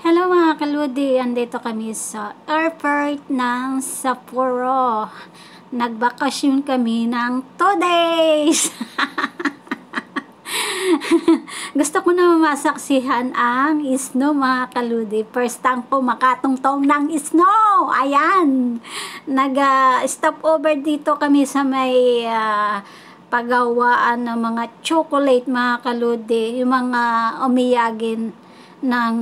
Hello mga kaludi, andito kami sa airport ng Sapporo. Nagbakasyon kami ng 2 days. Gusto ko na masaksihan ang snow mga kaludi. First time ko makatungtong ng snow. Ayan. Nag-stop over dito kami sa may pagawaan ng mga chocolate mga kaludi. Yung mga umiyagin ng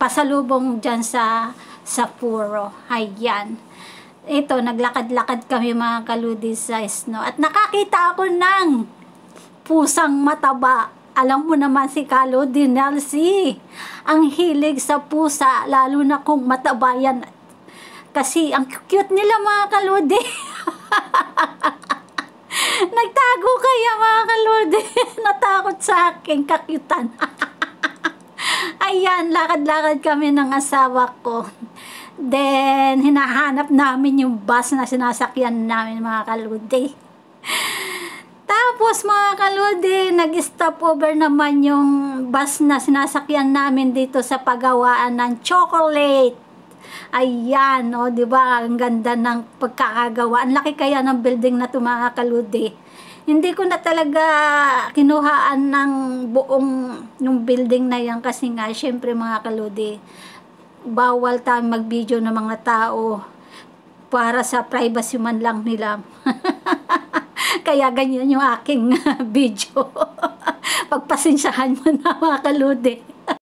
pasalubong dyan sa Sapporo. Ayan. Ito, naglakad-lakad kami mga kaludi sa snow. At nakakita ako ng pusang mataba. Alam mo naman si Kaludi Nelsie. Ang hilig sa pusa, lalo na kung mataba yan. Kasi ang cute nila mga kaludi. Nagtago kaya mga kaludi. Natakot sa aking kakyutan. Ayan, lakad-lakad kami ng asawa ko. Then, hinahanap namin yung bus na sinasakyan namin mga kaludi. Tapos mga kaludi, nag-stop over naman yung bus na sinasakyan namin dito sa pagawaan ng chocolate. Ayan, o, di ba? Ang ganda ng pagkakagawa. Ang laki kaya ng building na ito mga kaludi. Hindi ko na talaga kinuhaan ng buong yung building na yan kasi nga, syempre mga kaludi, bawal tayong mag-video ng mga tao para sa privacy man lang nila. Kaya ganyan yung aking video. Pagpasensyahan mo na mga kaludi.